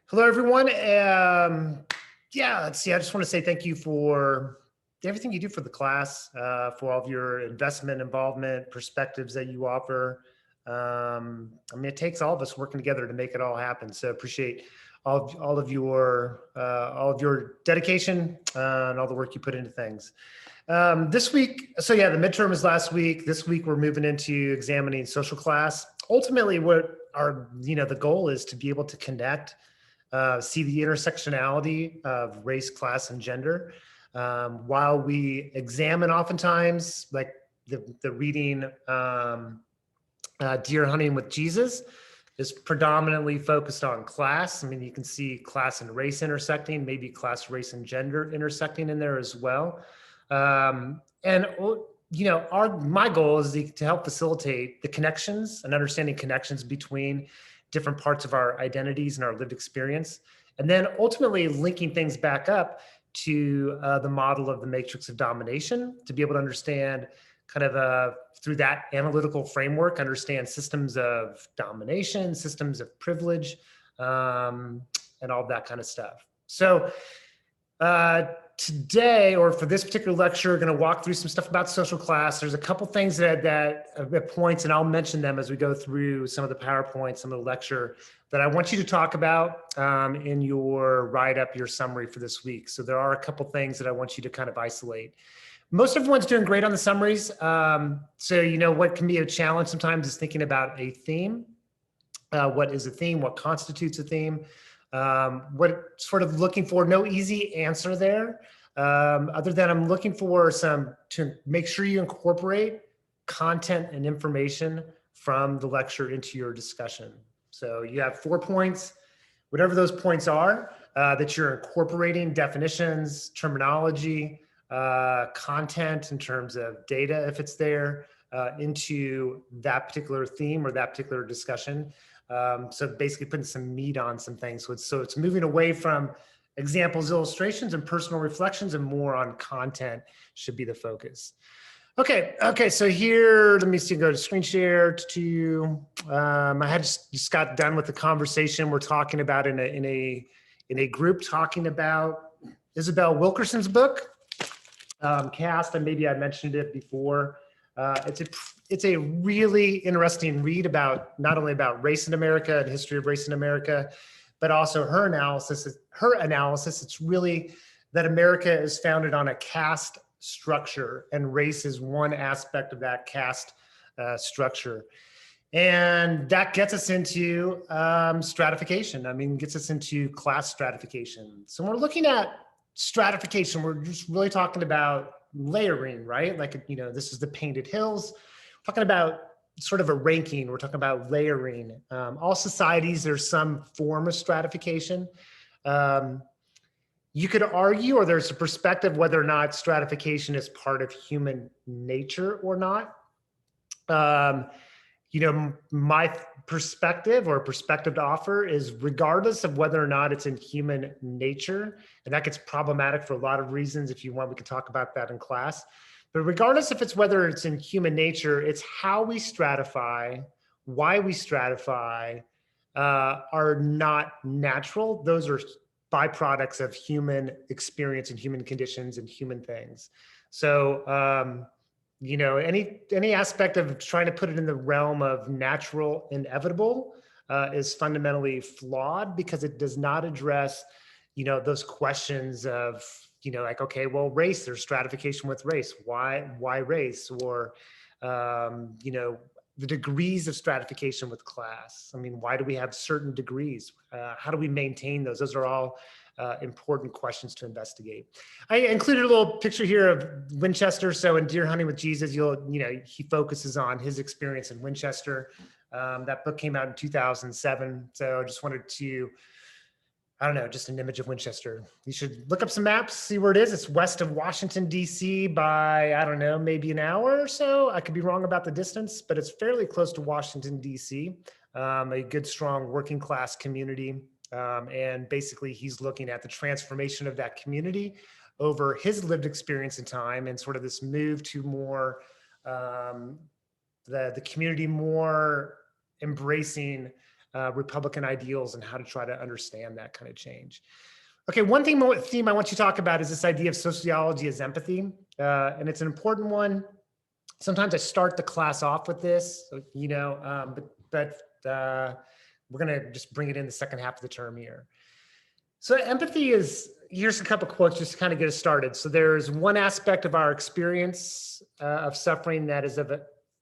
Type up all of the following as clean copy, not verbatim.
Hello, everyone. Yeah, let's see. I just want to say thank you for everything you do for the class, for all of your investment, involvement, perspectives that you offer. I mean, it takes all of us working together to make it all happen. So appreciate all of your dedication and all the work you put into things. This week, so yeah, the midterm is last week. This week, we're moving into examining social class. Ultimately, what the goal is to be able to connect, see the intersectionality of race, class, and gender. While we examine oftentimes, like the reading Deer Hunting with Jesus is predominantly focused on class. I mean, you can see class and race intersecting, maybe class, race, and gender intersecting in there as well. My goal is to help facilitate the connections and understanding connections between different parts of our identities and our lived experience, and then ultimately linking things back up to the model of the matrix of domination to be able to understand kind of through that analytical framework, understand systems of domination, systems of privilege, and all that kind of stuff. So today, or for this particular lecture, we're going to walk through some stuff about social class. There's a couple things that points, and I'll mention them as we go through some of the PowerPoints, some of the lecture, that I want you to talk about in your write-up, your summary for this week. So there are a couple things that I want you to kind of isolate. Most everyone's doing great on the summaries. So what can be a challenge sometimes is thinking about a theme. What is a theme? What constitutes a theme? What sort of looking for, no easy answer there, other than I'm looking for to make sure you incorporate content and information from the lecture into your discussion. So you have 4 points, whatever those points are, that you're incorporating definitions, terminology, content in terms of data, if it's there, into that particular theme or that particular discussion. So basically putting some meat on some things. So it's moving away from examples, illustrations, and personal reflections, and more on content should be the focus. Okay. So here, let me see, go to screen share I had just got done with the conversation we're talking about in a group talking about Isabel Wilkerson's book, Caste, and maybe I mentioned it before. It's a really interesting read about not only about race in America and history of race in America, but also her analysis. It's really that America is founded on a caste structure, and race is one aspect of that caste structure. And that gets us into stratification. I mean, gets us into class stratification. So when we're looking at stratification, we're just really talking about layering, right? Like, this is the Painted Hills. We're talking about sort of a ranking. We're talking about layering. All societies, there's some form of stratification. You could argue, or there's a perspective whether or not stratification is part of human nature or not. My perspective or perspective to offer is regardless of whether or not it's in human nature, and that gets problematic for a lot of reasons. If you want, we can talk about that in class. But regardless if it's whether it's in human nature, it's how we stratify, why we stratify are not natural. Those are byproducts of human experience and human conditions and human things. So, any aspect of trying to put it in the realm of natural, inevitable is fundamentally flawed because it does not address, those questions of, like, okay, well, race, there's stratification with race. Why race? Or, the degrees of stratification with class. I mean, why do we have certain degrees? How do we maintain those? Those are all important questions to investigate. I included a little picture here of Winchester. So in Deer Hunting with Jesus, he focuses on his experience in Winchester. That book came out in 2007. So I just wanted to, just an image of Winchester. You should look up some maps, see where it is. It's west of Washington, D.C. by, maybe an hour or so. I could be wrong about the distance, but it's fairly close to Washington, D.C., a good, strong working class community. And basically he's looking at the transformation of that community over his lived experience in time and sort of this move to more, the community more embracing Republican ideals and how to try to understand that kind of change. Okay, one theme I want you to talk about is this idea of sociology as empathy, and it's an important one. Sometimes I start the class off with this, but we're going to just bring it in the second half of the term here. So empathy is, here's a couple quotes just to kind of get us started. So there's one aspect of our experience of suffering that is of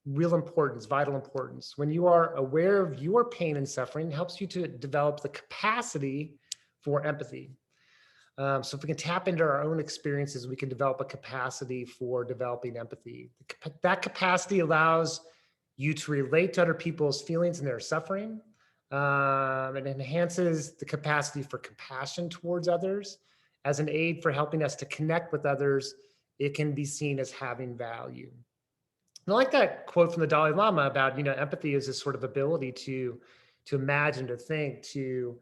real importance, vital importance. When you are aware of your pain and suffering, it helps you to develop the capacity for empathy. So if we can tap into our own experiences, we can develop a capacity for developing empathy. That capacity allows you to relate to other people's feelings and their suffering. It enhances the capacity for compassion towards others. As an aid for helping us to connect with others, it can be seen as having value. And I like that quote from the Dalai Lama about, empathy is this sort of ability to imagine, to think, to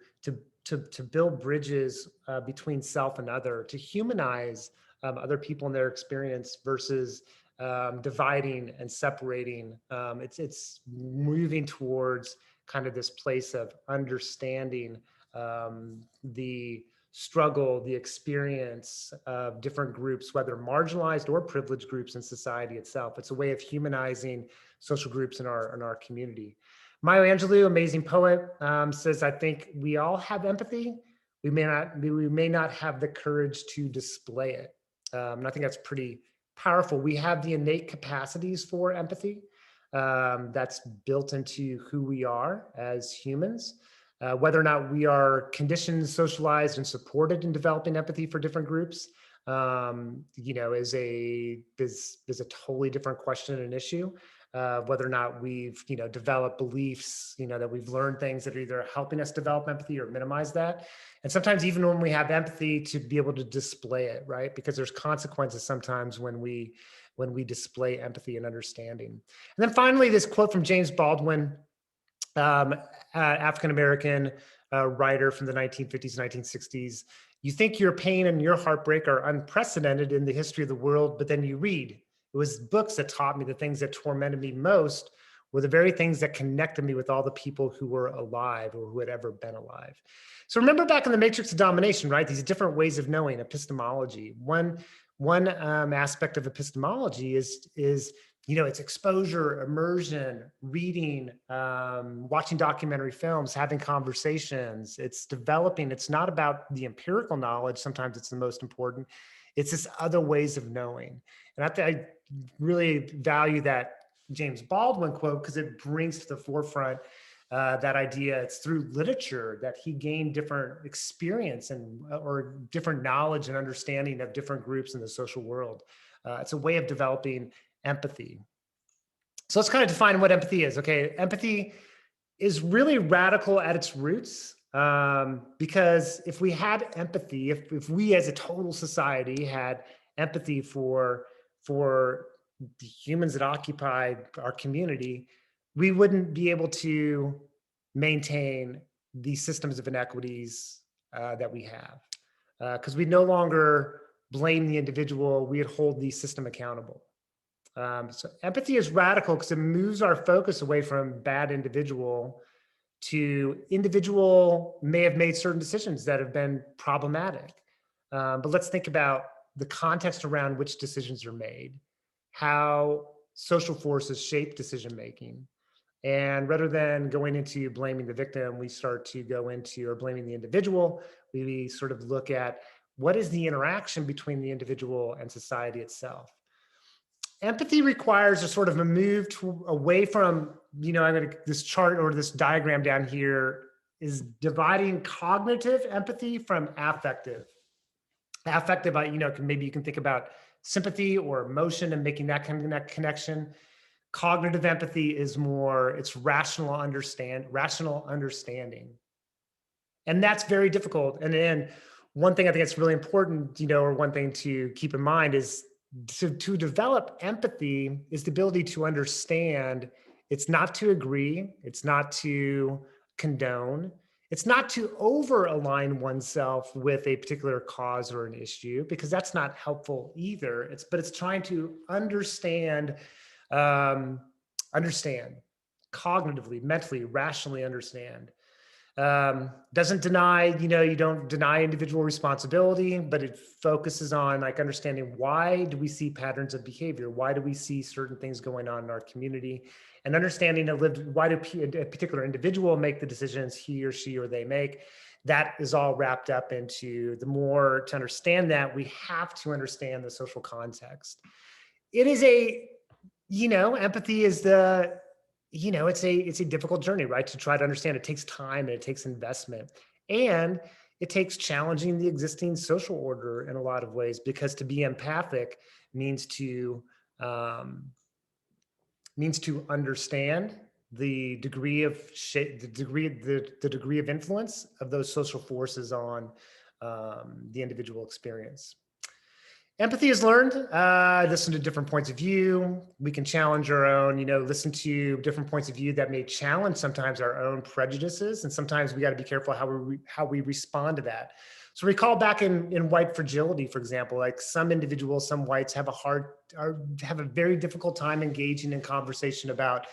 build bridges between self and other, to humanize other people and their experience versus dividing and separating. It's moving towards kind of this place of understanding the struggle, the experience of different groups, whether marginalized or privileged groups in society itself. It's a way of humanizing social groups in our community. Maya Angelou, amazing poet, says, I think we all have empathy. We may not have the courage to display it. And I think that's pretty powerful. We have the innate capacities for empathy. That's built into who we are as humans. Whether or not we are conditioned, socialized, and supported in developing empathy for different groups, is a totally different question and issue. Whether or not we've, developed beliefs, that we've learned things that are either helping us develop empathy or minimize that. And sometimes even when we have empathy, to be able to display it, right? Because there's consequences sometimes when we display empathy and understanding. And then finally, this quote from James Baldwin, African-American writer from the 1950s, 1960s. You think your pain and your heartbreak are unprecedented in the history of the world, but then you read. It was books that taught me the things that tormented me most were the very things that connected me with all the people who were alive or who had ever been alive. So remember back in the Matrix of Domination, right? These different ways of knowing, epistemology. One aspect of epistemology is it's exposure, immersion, reading, watching documentary films, having conversations. It's developing. It's not about the empirical knowledge. Sometimes it's the most important. It's this other ways of knowing. And I really value that James Baldwin quote because it brings to the forefront that idea. It's through literature that he gained different experience or different knowledge and understanding of different groups in the social world. It's a way of developing empathy. So let's kind of define what empathy is. Okay, empathy is really radical at its roots because if we had empathy, if we as a total society had empathy for the humans that occupy our community, we wouldn't be able to maintain the systems of inequities that we have because we no longer blame the individual, we'd hold the system accountable. So empathy is radical because it moves our focus away from bad individual to individual may have made certain decisions that have been problematic. But let's think about the context around which decisions are made, how social forces shape decision-making. And rather than going into blaming the victim, we start to go into, or blaming the individual, we sort of look at what is the interaction between the individual and society itself. Empathy requires a sort of a move away from, this chart or this diagram down here is dividing cognitive empathy from affective. Affective, maybe you can think about sympathy or emotion and making that kind of connection. Cognitive empathy is more, it's rational understanding. And that's very difficult. And then one thing I think that's really important, or one thing to keep in mind is to develop empathy is the ability to understand. It's not to agree. It's not to condone. It's not to over-align oneself with a particular cause or an issue, because that's not helpful either. But it's trying to understand cognitively, mentally, rationally understand. Doesn't deny, you don't deny individual responsibility, but it focuses on like understanding why do we see patterns of behavior? Why do we see certain things going on in our community? And understanding why do a particular individual make the decisions he or she or they make? That is all wrapped up into the more to understand that we have to understand the social context. It is empathy is it's a difficult journey, right? To try to understand. It takes time and it takes investment, and it takes challenging the existing social order in a lot of ways, because to be empathic means to understand the degree of the degree of influence of those social forces on the individual experience. Empathy is learned. Listen to different points of view. We can challenge our own, listen to different points of view that may challenge sometimes our own prejudices. And sometimes we got to be careful how we respond to that. So recall back in white fragility, for example, like some individuals, some whites have a very difficult time engaging in conversation about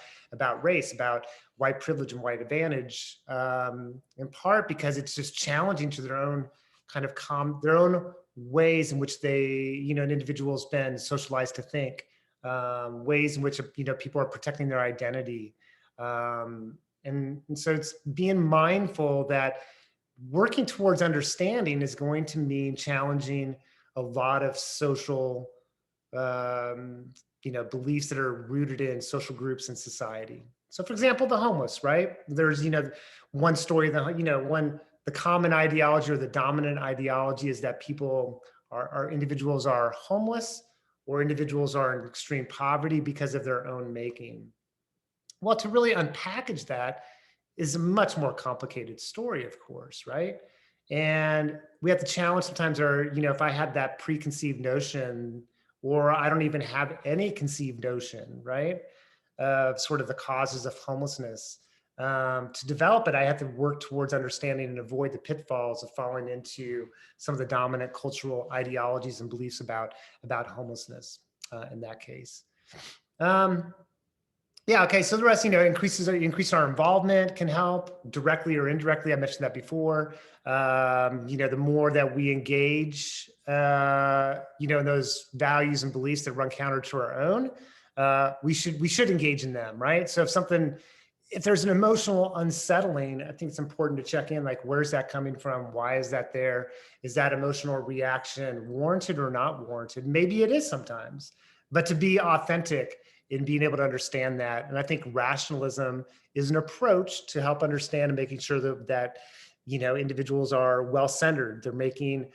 race, about white privilege and white advantage, in part because it's just challenging to their own kind of their own ways in which they, an individual's been socialized to think, ways in which, people are protecting their identity. And so it's being mindful that working towards understanding is going to mean challenging a lot of social, beliefs that are rooted in social groups and society. So for example, the homeless, right? There's, one story that, the common ideology or the dominant ideology is that individuals are homeless or individuals are in extreme poverty because of their own making. Well, to really unpackage that is a much more complicated story, of course, right? And we have to challenge sometimes if I have that preconceived notion, or I don't even have any conceived notion, right, of sort of the causes of homelessness. To develop it, I have to work towards understanding and avoid the pitfalls of falling into some of the dominant cultural ideologies and beliefs about homelessness in that case. Yeah, okay, so the rest, increase our involvement can help directly or indirectly. I mentioned that before. The more that we engage, in those values and beliefs that run counter to our own, we should engage in them, right? So if there's an emotional unsettling, I think it's important to check in, like, where's that coming from? Why is that there? Is that emotional reaction warranted or not warranted? Maybe it is sometimes, but to be authentic in being able to understand that. And I think rationalism is an approach to help understand and making sure that individuals are well-centered. They're making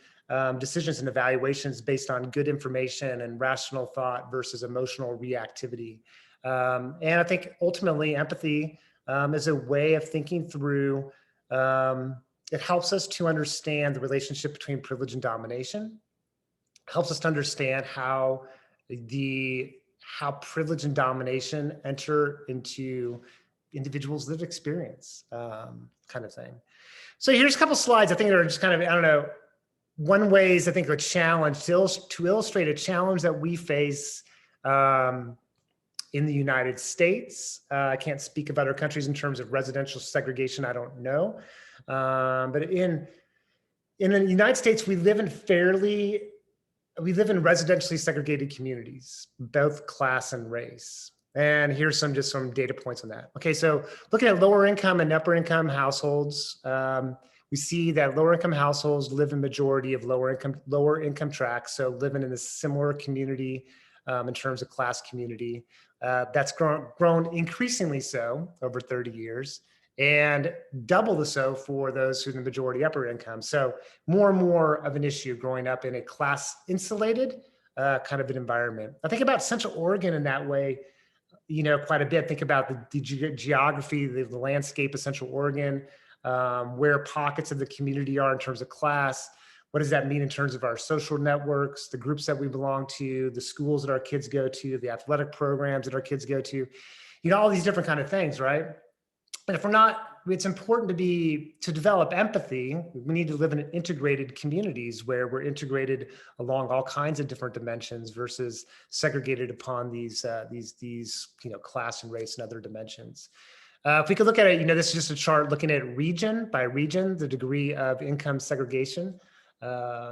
decisions and evaluations based on good information and rational thought versus emotional reactivity. And I think ultimately empathy is a way of thinking through, it helps us to understand the relationship between privilege and domination, helps us to understand how privilege and domination enter into individuals' lived experience, kind of thing. So here's a couple slides I think are just kind of, one way is I think a challenge to illustrate a challenge that we face in the United States. I can't speak of other countries in terms of residential segregation. I don't know. But in the United States, we live in residentially segregated communities, both class and race. And here's some data points on that. Okay, so looking at lower income and upper income households, we see that lower income households live in majority of lower income tracts, so living in a similar community in terms of class community. That's grown increasingly so over 30 years, and double the so for those who are in the majority upper income. So more and more of an issue growing up in a class insulated kind of an environment. I think about Central Oregon in that way, quite a bit. Think about the geography, the landscape of Central Oregon, where pockets of the community are in terms of class. What does that mean in terms of our social networks, the groups that we belong to, the schools that our kids go to, the athletic programs that our kids go to, all these different kind of things, right? And if we're not, it's important to develop empathy. We need to live in integrated communities where we're integrated along all kinds of different dimensions versus segregated upon these class and race and other dimensions. If we could look at it, this is just a chart looking at region by region, the degree of income segregation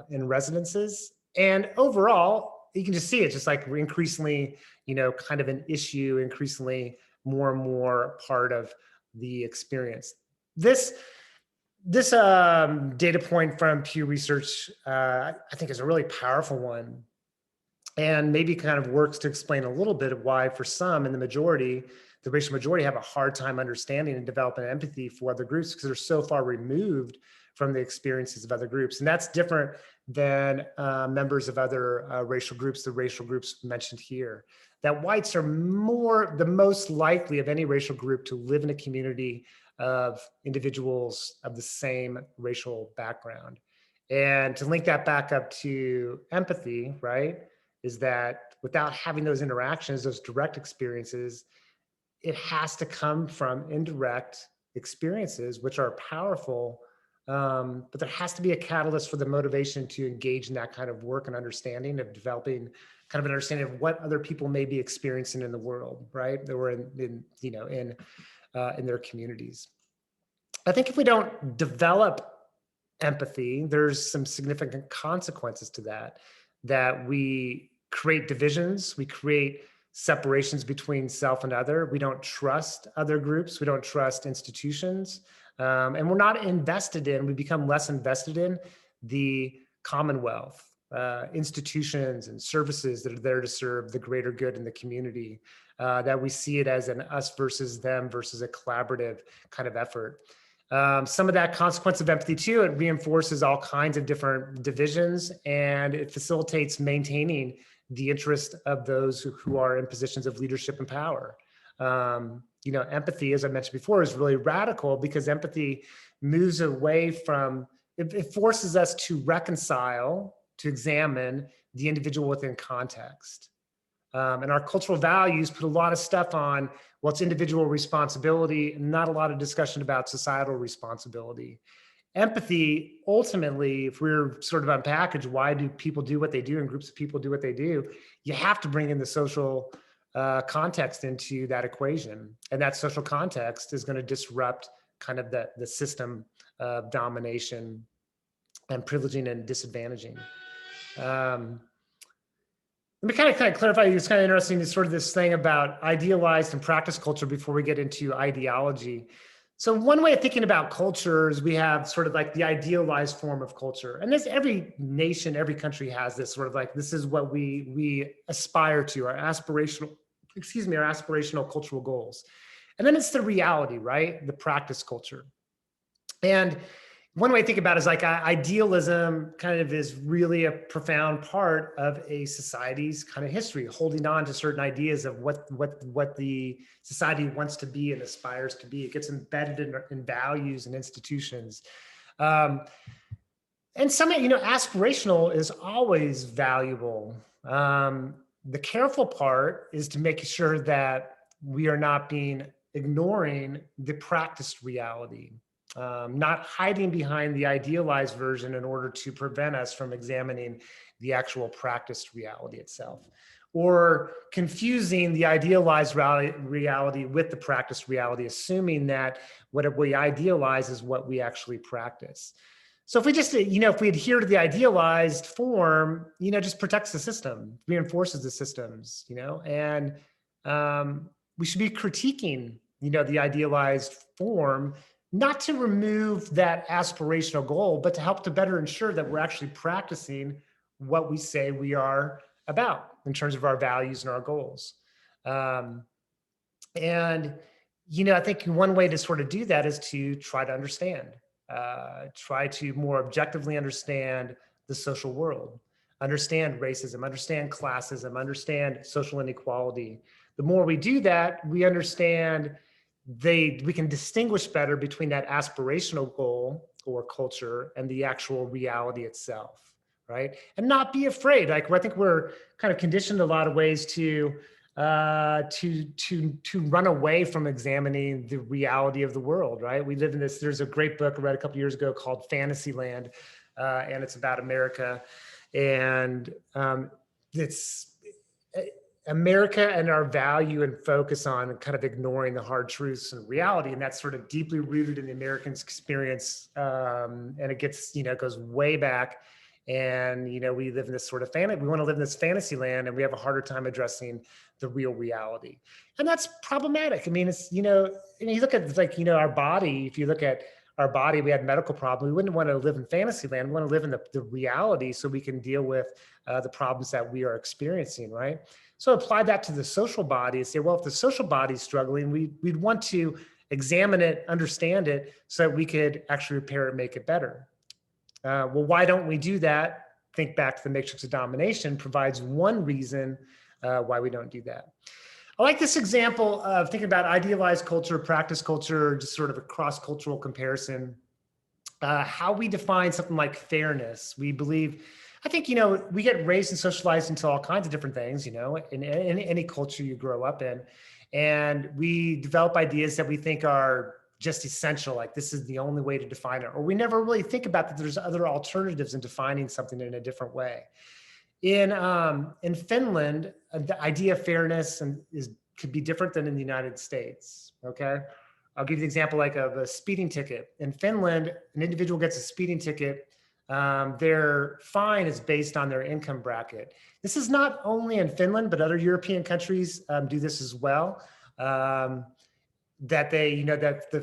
in residences. And overall, you can just see it's just like we're increasingly, kind of an issue, increasingly more and more part of the experience. This data point from Pew Research, I think is a really powerful one, and maybe kind of works to explain a little bit of why for some in the racial majority have a hard time understanding and developing empathy for other groups because they're so far removed from the experiences of other groups. And that's different than members of other racial groups, the racial groups mentioned here. That whites are the most likely of any racial group to live in a community of individuals of the same racial background. And to link that back up to empathy, right, is that without having those interactions, those direct experiences, it has to come from indirect experiences, which are powerful, but there has to be a catalyst for the motivation to engage in that kind of work and understanding of developing kind of an understanding of what other people may be experiencing in the world, right? That were in their communities. I think if we don't develop empathy, there's some significant consequences to that we create divisions, we create separations between self and other. We don't trust other groups. We don't trust institutions. And we're not invested in, we become less invested in the commonwealth, institutions and services that are there to serve the greater good in the community, that we see it as an us versus them versus a collaborative kind of effort. Some of that consequence of empathy too, it reinforces all kinds of different divisions, and it facilitates maintaining the interest of those who are in positions of leadership and power. Empathy, as I mentioned before, is really radical because empathy moves away from, it forces us to reconcile, to examine the individual within context. And our cultural values put a lot of stuff on what's individual responsibility, not a lot of discussion about societal responsibility. Empathy, ultimately, if we're sort of unpackaged, why do people do what they do and groups of people do what they do? You have to bring in the social context into that equation. And that social context is going to disrupt kind of the system of domination and privileging and disadvantaging. Let me kind of clarify, it's kind of interesting, is sort of this thing about idealized and practice culture before we get into ideology. So one way of thinking about culture is we have sort of like the idealized form of culture. And this, every nation, every country has this sort of like, this is what we aspire to, our aspirational cultural goals. And then it's the reality, right? The practice culture. And one way to think about it is like idealism kind of is really a profound part of a society's kind of history, holding on to certain ideas of what the society wants to be and aspires to be. It gets embedded in values and institutions. And some, aspirational is always valuable. The careful part is to make sure that we are not ignoring the practiced reality. Not hiding behind the idealized version in order to prevent us from examining the actual practiced reality itself, or confusing the idealized reality with the practiced reality, assuming that what we idealize is what we actually practice. So if we just, if we adhere to the idealized form, just protects the system, reinforces the systems, and we should be critiquing, the idealized form, not to remove that aspirational goal, but to help to better ensure that we're actually practicing what we say we are about in terms of our values and our goals. And, I think one way to sort of do that is to try to understand, try to more objectively understand the social world, understand racism, understand classism, understand social inequality. The more we do that, we understand we can distinguish better between that aspirational goal or culture and the actual reality itself, right? And not be afraid. Like, I think we're kind of conditioned a lot of ways to run away from examining the reality of the world, right? We live in this, there's a great book I read a couple of years ago called Fantasyland, and it's about America. And America and our value and focus on kind of ignoring the hard truths and reality. And that's sort of deeply rooted in the American experience. And it gets, goes way back. And, we live in this sort of we want to live in this fantasy land, and we have a harder time addressing the real reality. And that's problematic. I mean, it's, you look at like, our body, if you look at our body, we had medical problems. We wouldn't want to live in fantasy land. We want to live in the reality so we can deal with the problems that we are experiencing, right? So apply that to the social body and say, well, if the social body is struggling, we'd want to examine it, understand it, so that we could actually repair it, make it better. Well, why don't we do that? Think back to the matrix of domination provides one reason why we don't do that. I like this example of thinking about idealized culture, practice culture, just sort of a cross-cultural comparison. How we define something like fairness. We believe, I think, we get raised and socialized into all kinds of different things, in any culture you grow up in. And we develop ideas that we think are just essential, like this is the only way to define it. Or we never really think about that there's other alternatives in defining something in a different way. In Finland, the idea of fairness could be different than in the United States, okay? I'll give you the example like of a speeding ticket. In Finland, an individual gets a speeding ticket. Their fine is based on their income bracket. This is not only in Finland, but other European countries do this as well. That the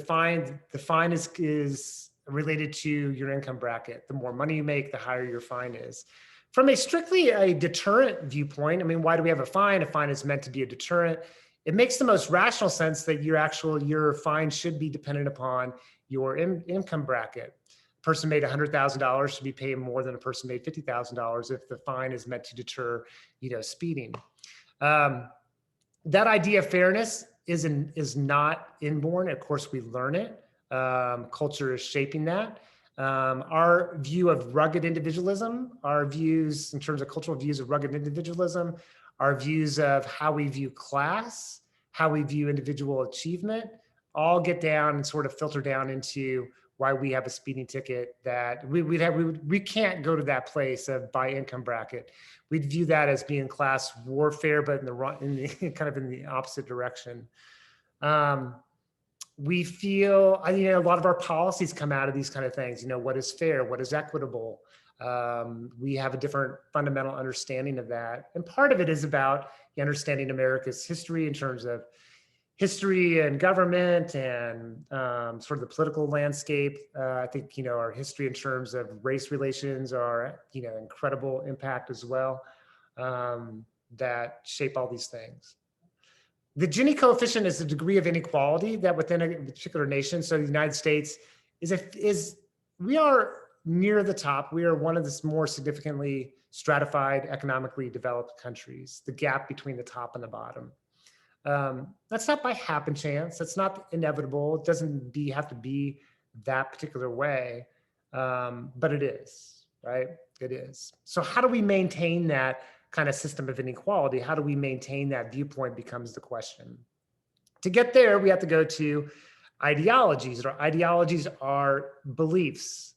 fine is related to your income bracket. The more money you make, the higher your fine is. From a strictly a deterrent viewpoint, I mean, why do we have a fine? A fine is meant to be a deterrent. It makes the most rational sense that your fine should be dependent upon your income bracket. A person made $100,000 should be paying more than a person made $50,000 if the fine is meant to deter, speeding. That idea of fairness is not inborn. Of course, we learn it. Culture is shaping that. Our view of rugged individualism, our views in terms of cultural views of rugged individualism, our views of how we view class, how we view individual achievement, all get down and sort of filter down into why we have a speeding ticket that we can't go to that place of by income bracket. We'd view that as being class warfare, but kind of in the opposite direction. We feel, a lot of our policies come out of these kind of things. What is fair? What is equitable? We have a different fundamental understanding of that. And part of it is about understanding America's history in terms of history and government and sort of the political landscape. I think, our history in terms of race relations are, incredible impact as well, that shape all these things. The Gini coefficient is the degree of inequality that within a particular nation. So the United States we are near the top. We are one of the more significantly stratified, economically developed countries, the gap between the top and the bottom. That's not by happen chance. That's not inevitable. It doesn't have to be that particular way, but it is, right? It is. So how do we maintain that kind of system of inequality? How do we maintain that viewpoint becomes the question. To get there, we have to go to ideologies. Ideologies are beliefs.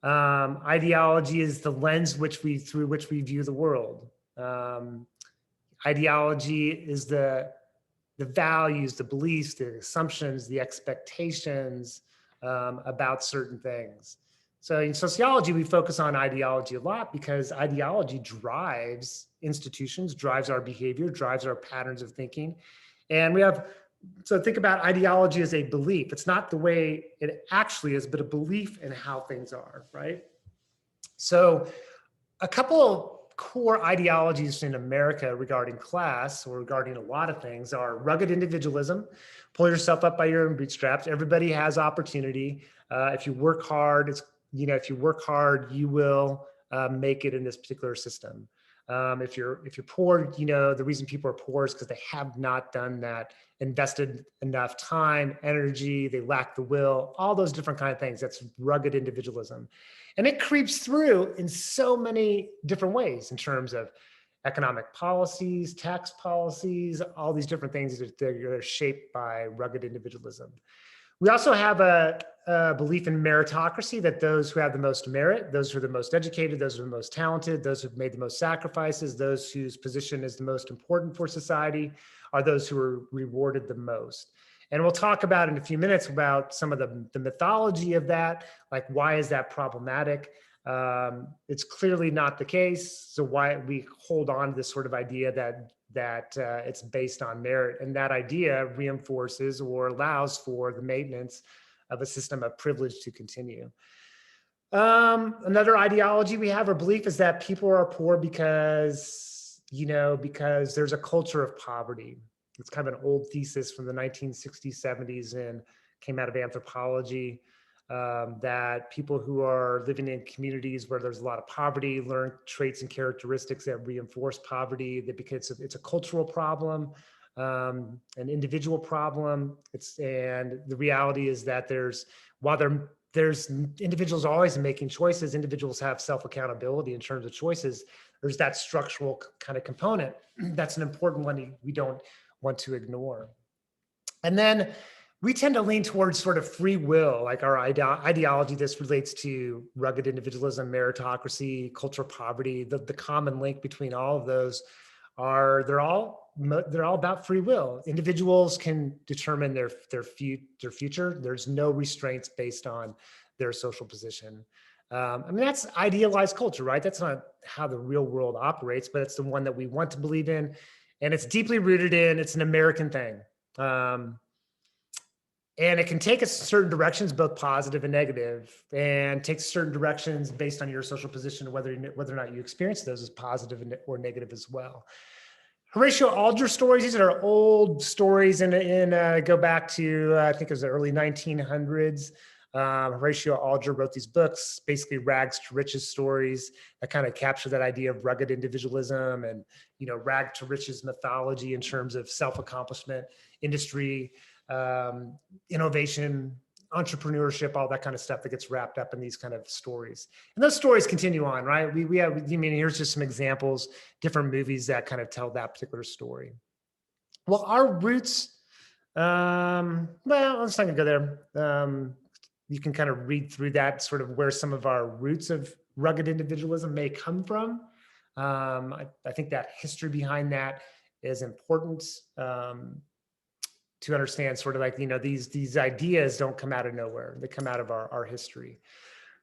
Ideology is the lens through which we view the world. Ideology is the values, the beliefs, the assumptions, the expectations about certain things. So in sociology, we focus on ideology a lot because ideology drives institutions, drives our behavior, drives our patterns of thinking. And so think about ideology as a belief. It's not the way it actually is, but a belief in how things are, right? So a couple of core ideologies in America regarding class or regarding a lot of things are rugged individualism. Pull yourself up by your own bootstraps. Everybody has opportunity. If you work hard, if you work hard, you will make it in this particular system. If you're poor, the reason people are poor is because they have not done that, invested enough time, energy, they lack the will, all those different kind of things. That's rugged individualism. And it creeps through in so many different ways in terms of economic policies, tax policies, all these different things that are shaped by rugged individualism. We also have a belief in meritocracy, that those who have the most merit, those who are the most educated, those who are the most talented, those who've made the most sacrifices, those whose position is the most important for society, are those who are rewarded the most. And we'll talk about in a few minutes about some of the mythology of that, like why is that problematic? It's clearly not the case. So why we hold on to this sort of idea that it's based on merit, and that idea reinforces or allows for the maintenance of a system of privilege to continue. Another ideology we have or belief is that people are poor because there's a culture of poverty. It's kind of an old thesis from the 1960s, 70s, and came out of anthropology, that people who are living in communities where there's a lot of poverty learn traits and characteristics that reinforce poverty, that because it's a cultural problem, an individual problem. And the reality is that while there's individuals always making choices, individuals have self-accountability in terms of choices, there's that structural kind of component. That's an important one we don't want to ignore. And then we tend to lean towards sort of free will, like our ideology. This relates to rugged individualism, meritocracy, cultural poverty. The common link between all of those they're all about free will. Individuals can determine their future. There's no restraints based on their social position. That's idealized culture, right? That's not how the real world operates, but it's the one that we want to believe in. And it's deeply rooted it's an American thing. And it can take us certain directions, both positive and negative, and takes certain directions based on your social position, whether or not you experience those as positive or negative as well. Horatio Alger stories, these are old stories go back to, I think it was the early 1900s. Horatio Alger wrote these books, basically rags to riches stories that kind of capture that idea of rugged individualism and, rag to riches mythology in terms of self-accomplishment, industry, innovation, entrepreneurship, all that kind of stuff that gets wrapped up in these kind of stories. And those stories continue on, right? Here's just some examples, different movies that kind of tell that particular story. Well, our roots, let's not go there. You can kind of read through that, sort of where some of our roots of rugged individualism may come from. I think that history behind that is important to understand, sort of like, these ideas don't come out of nowhere. They come out of our history.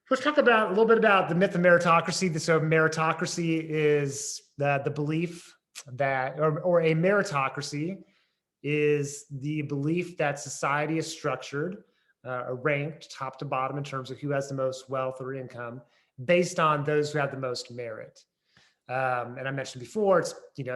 Let's talk a little bit about the myth of meritocracy. So meritocracy is the belief that, or a meritocracy is the belief that society is structured, ranked top to bottom in terms of who has the most wealth or income based on those who have the most merit. And I mentioned before, it's,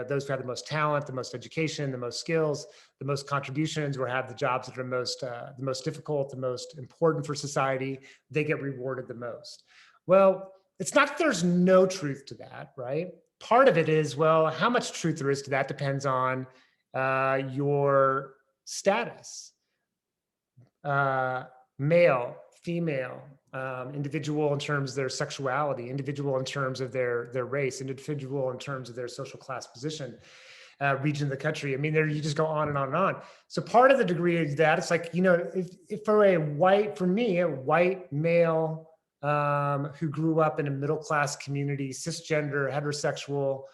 those who have the most talent, the most education, the most skills, the most contributions, or have the jobs that are the most difficult, the most important for society, they get rewarded the most. Well, it's not that there's no truth to that, right? Part of it is, well, how much truth there is to that depends on your status. Male, female, individual in terms of their sexuality, individual in terms of their race, individual in terms of their social class position, region of the country. You just go on and on and on. So part of the degree of that, it's like, if for a white male who grew up in a middle-class community, cisgender, heterosexual,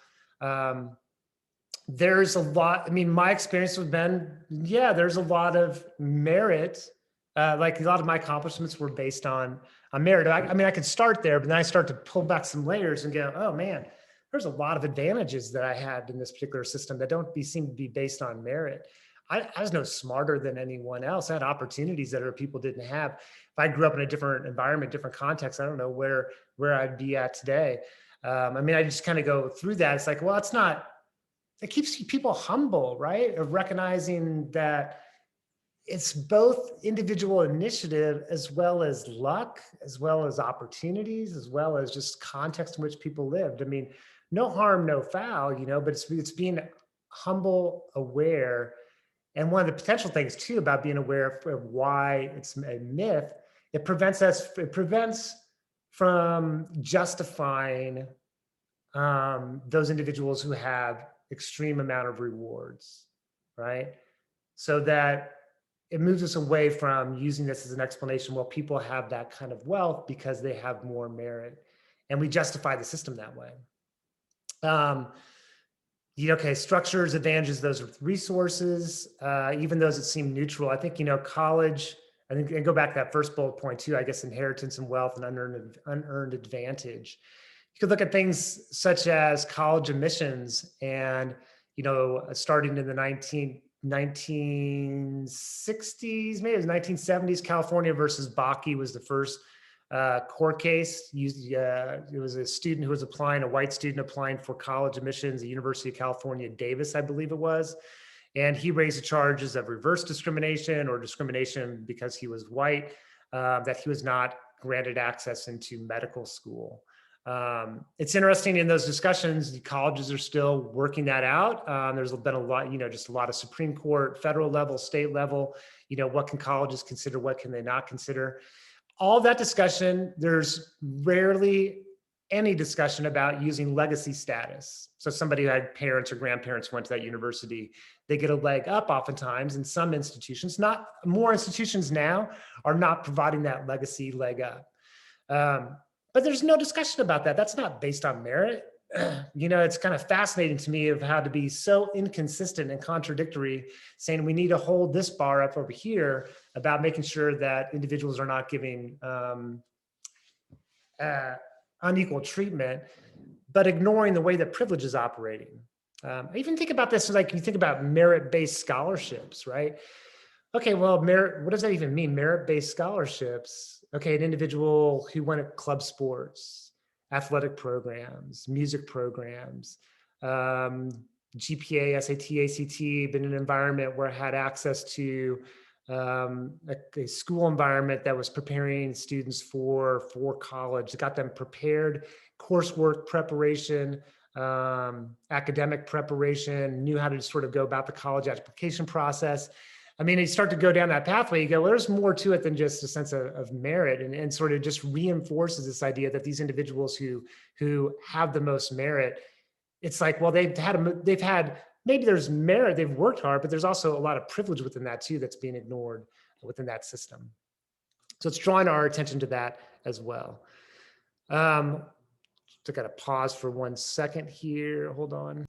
there's a lot, my experience has been, there's a lot of merit. Like a lot of my accomplishments were based on merit. I could start there, but then I start to pull back some layers and go, oh man, there's a lot of advantages that I had in this particular system that seem to be based on merit. I was no smarter than anyone else. I had opportunities that other people didn't have. If I grew up in a different environment, different context, I don't know where I'd be at today. I just kind of go through that. It's like, well, it keeps people humble, right? Of recognizing that it's both individual initiative as well as luck, as well as opportunities, as well as just context in which people lived. No harm, no foul, but it's being humble, aware. And one of the potential things too about being aware of why it's a myth, it prevents from justifying those individuals who have extreme amount of rewards, right? So that it moves us away from using this as an explanation. Well, people have that kind of wealth because they have more merit, and we justify the system that way. Okay, structures, advantages, those with resources, even those that seem neutral. I think, college, I think, and go back to that first bullet point too, I guess, inheritance and wealth and unearned advantage. You could look at things such as college admissions and, starting in the 1960s, maybe it was 1970s, California versus Bakke was the first court case. It was a student who was a white student applying for college admissions at University of California, Davis, I believe it was. And he raised the charges of reverse discrimination or discrimination because he was white, that he was not granted access into medical school. It's interesting in those discussions, the colleges are still working that out. There's been a lot, just a lot of Supreme Court, federal level, state level, what can colleges consider, what can they not consider? All that discussion, there's rarely any discussion about using legacy status. So somebody who had parents or grandparents went to that university, they get a leg up oftentimes in some institutions. Not more institutions now are not providing that legacy leg up. But there's no discussion about that. That's not based on merit. It's kind of fascinating to me of how to be so inconsistent and contradictory, saying we need to hold this bar up over here about making sure that individuals are not giving unequal treatment, but ignoring the way that privilege is operating. I even think about this, like you think about merit-based scholarships, right? Okay, well, merit, what does that even mean? Merit-based scholarships. Okay, an individual who went at club sports, athletic programs, music programs, GPA, SAT, ACT, been in an environment where I had access to a school environment that was preparing students for college. It got them prepared, coursework preparation, academic preparation, knew how to sort of go about the college application process. I mean, you start to go down that pathway, you go, well, there's more to it than just a sense of merit, and sort of just reinforces this idea that these individuals who have the most merit, it's like, well, they've had, maybe there's merit, they've worked hard, but there's also a lot of privilege within that too that's being ignored within that system. So it's drawing our attention to that as well. Just got to pause for 1 second here. Hold on.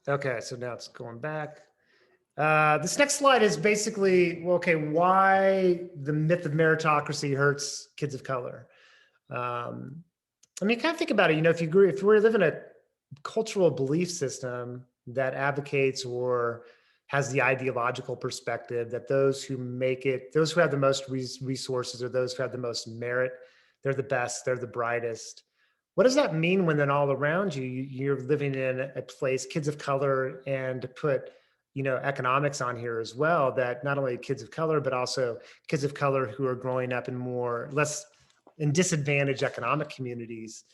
Okay, so now it's going back. This next slide is basically, well, okay, why the myth of meritocracy hurts kids of color. I mean, kind of think about it. If we're living a cultural belief system that advocates or has the ideological perspective that those who make it, those who have the most resources or those who have the most merit, they're the best, they're the brightest. What does that mean when then all around you, you're living in a place, kids of color, and to put economics on here as well, that not only kids of color, but also kids of color who are growing up in less disadvantaged economic communities,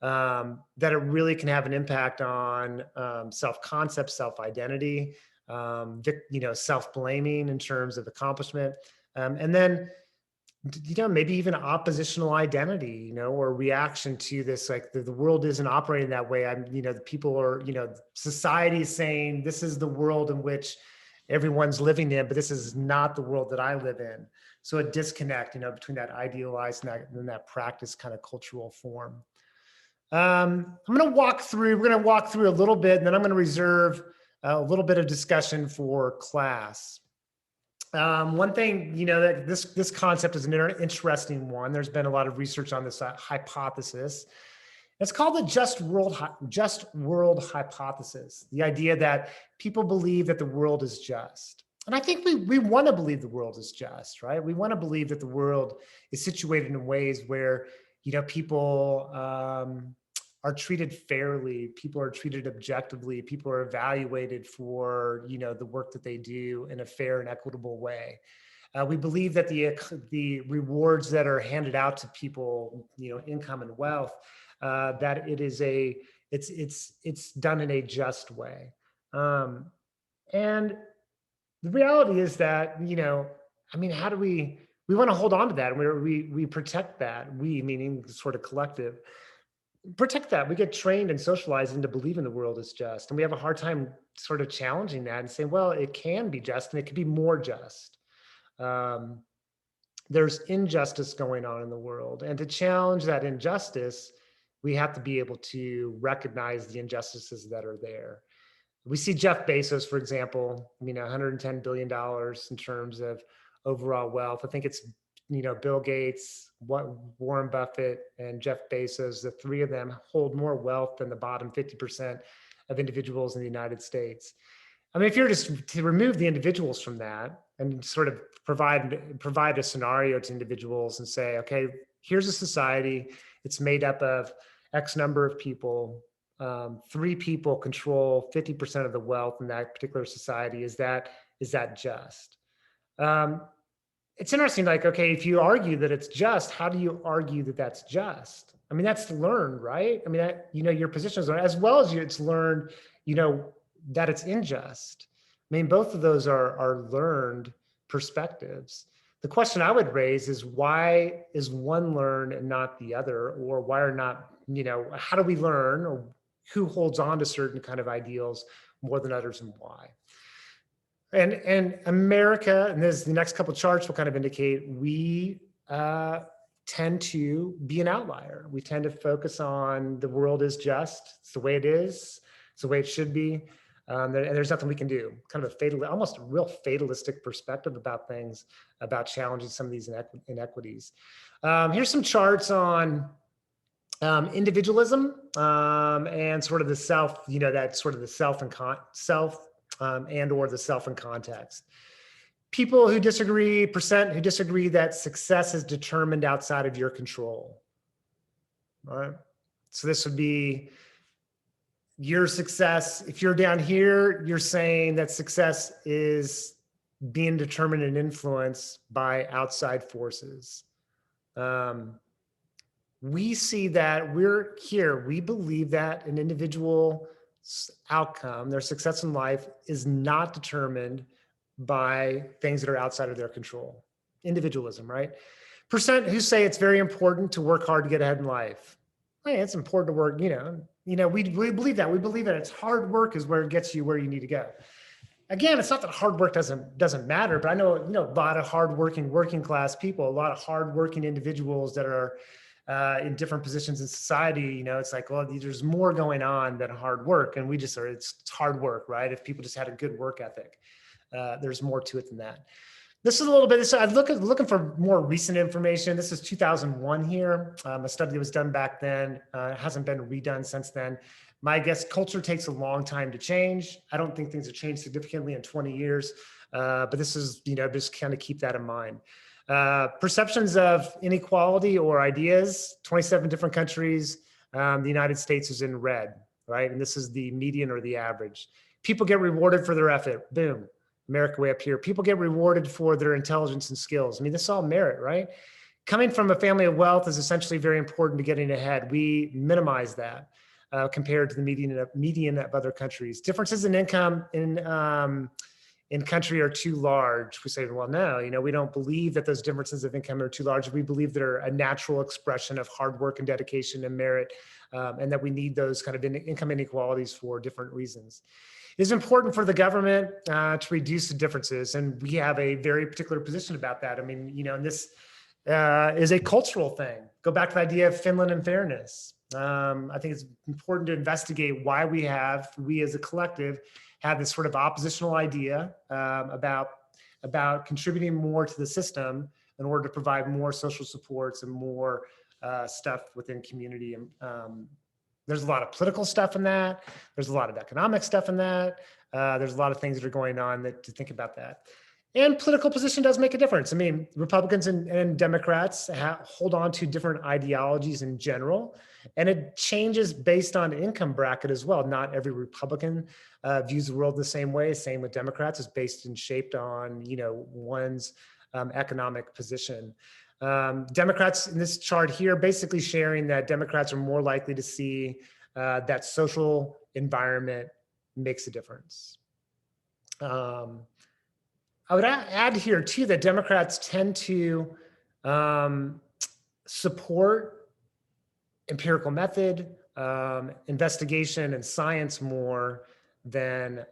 that it really can have an impact on self-concept, self-identity, self-blaming in terms of accomplishment. And then, maybe even oppositional identity, or reaction to this, like the world isn't operating that way. The people are, society is saying this is the world in which everyone's living in, but this is not the world that I live in. So a disconnect, between that idealized and that practice kind of cultural form. we're going to walk through a little bit, and then I'm going to reserve a little bit of discussion for class. One thing, that this concept is an interesting one. There's been a lot of research on this hypothesis. It's called the just world hypothesis. The idea that people believe that the world is just. And I think we want to believe the world is just, right? We want to believe that the world is situated in ways where, people are treated fairly, people are treated objectively, people are evaluated for, the work that they do in a fair and equitable way. We believe that the rewards that are handed out to people, income and wealth, that it's done in a just way. And the reality is that, how do we want to hold on to that, and we protect that, we meaning sort of collective. protect that. We get trained and socialized into believing the world is just, and we have a hard time sort of challenging that and saying, well, it can be just, and it could be more just. Um, there's injustice going on in the world, and to challenge that injustice, we have to be able to recognize the injustices that are there. We see Jeff Bezos, for example, $110 billion in terms of overall wealth. I think it's, Bill Gates, Warren Buffett, and Jeff Bezos, the three of them hold more wealth than the bottom 50% of individuals in the United States. I mean, if you're just to remove the individuals from that and sort of provide a scenario to individuals and say, okay, here's a society. It's made up of X number of people. Three people control 50% of the wealth in that particular society. Is that just? It's interesting. Like, okay, if you argue that it's just, how do you argue that that's just? I mean, that's learned, right? I mean, your position is learned, as well as it's learned, that it's unjust. I mean, both of those are learned perspectives. The question I would raise is, why is one learned and not the other? Or why are not, how do we learn, or who holds on to certain kind of ideals more than others, and why? And America, and this, the next couple of charts will kind of indicate, we tend to be an outlier. We tend to focus on the world is just, it's the way it is, it's the way it should be. And there's nothing we can do. Kind of a almost a real fatalistic perspective about things, about challenging some of these inequities. Here's some charts on individualism and sort of the self, that sort of the self and or the self in context. People who disagree, percent who disagree that success is determined outside of your control. All right. So this would be your success. If you're down here, you're saying that success is being determined and influenced by outside forces. We see that we're here. We believe that an individual's outcome, their success in life, is not determined by things that are outside of their control. Individualism, right? Percent who say it's very important to work hard to get ahead in life. Hey, it's important to work, we believe that. We believe that it's hard work is where it gets you where you need to go. Again, it's not that hard work doesn't matter, but I know, a lot of hardworking working class people, a lot of hardworking individuals that are in different positions in society. It's like, well, there's more going on than hard work, and it's hard work, right? If people just had a good work ethic, there's more to it than that. This is a little bit, I'm looking for more recent information. This is 2001 here, a study that was done back then. It hasn't been redone since then. My guess, culture takes a long time to change. I don't think things have changed significantly in 20 years, but this is, just kind of keep that in mind. Perceptions of inequality or ideas, 27 different countries. The United States is in red, right? And this is the median or the average. People get rewarded for their effort, boom. America way up here. People get rewarded for their intelligence and skills. I mean, this is all merit, right? Coming from a family of wealth is essentially very important to getting ahead. We minimize that compared to the median of other countries. Differences in income in country are too large. We say, well, no, we don't believe that those differences of income are too large. We believe they're a natural expression of hard work and dedication and merit, and that we need those kind of income inequalities for different reasons. It is important for the government to reduce the differences, and we have a very particular position about that. I mean, and this is a cultural thing. Go back to the idea of Finland and fairness. I think it's important to investigate why we as a collective have this sort of oppositional idea about contributing more to the system in order to provide more social supports and more stuff within community. There's a lot of political stuff in that. There's a lot of economic stuff in that. There's a lot of things that are going on to think about that. And political position does make a difference. I mean, Republicans and Democrats hold on to different ideologies in general, and it changes based on income bracket as well. Not every Republican views the world the same way. Same with Democrats. It's based and shaped on, one's economic position. Democrats in this chart here basically sharing that Democrats are more likely to see that social environment makes a difference. I would add here too that Democrats tend to support empirical method, investigation, and science more than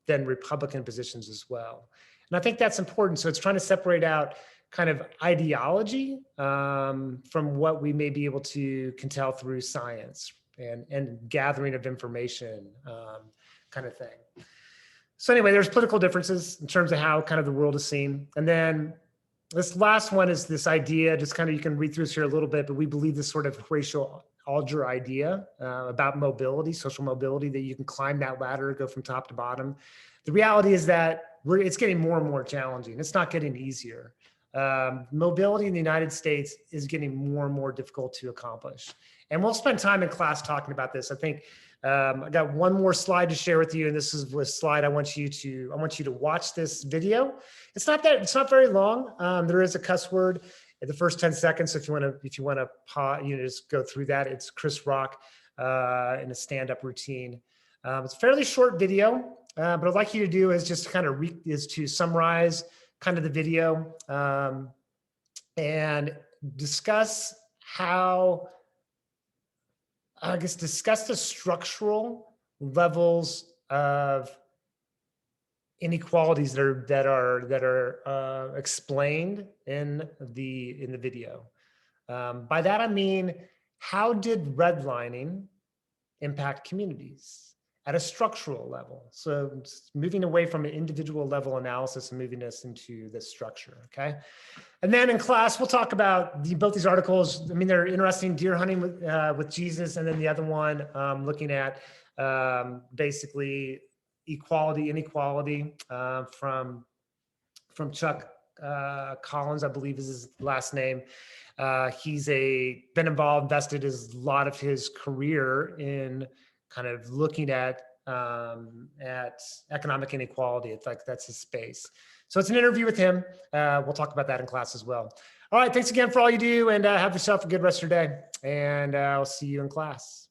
Republican positions as well. And I think that's important. So it's trying to separate out kind of ideology from what we may be able to can tell through science and gathering of information kind of thing. So anyway, there's political differences in terms of how kind of the world is seen. And then this last one is this idea, just kind of, you can read through this here a little bit, but we believe this sort of Horatio Alger idea about mobility, social mobility, that you can climb that ladder, go from top to bottom. The reality is that it's getting more and more challenging. It's not getting easier. Mobility in the United States is getting more and more difficult to accomplish. And we'll spend time in class talking about this. I think I got one more slide to share with you, and this is a slide I want you to watch this video. It's not very long. There is a cuss word in the first 10 seconds. So if you want to pause, just go through that. It's Chris Rock in a stand-up routine. It's a fairly short video, but what I'd like you to do is just kind of to summarize kind of the video and discuss how, discuss the structural levels of inequalities that are explained in the video. By that I mean, how did redlining impact communities at a structural level? So moving away from an individual level analysis and moving us into this structure, okay? And then in class, we'll talk about both these articles. I mean, they're interesting, Deer Hunting with Jesus, and then the other one looking at basically inequality from Chuck Collins, I believe is his last name. He's invested a lot of his career in kind of looking at economic inequality. It's like, that's his space. So it's an interview with him. We'll talk about that in class as well. All right, thanks again for all you do, and have yourself a good rest of your day. And I'll see you in class.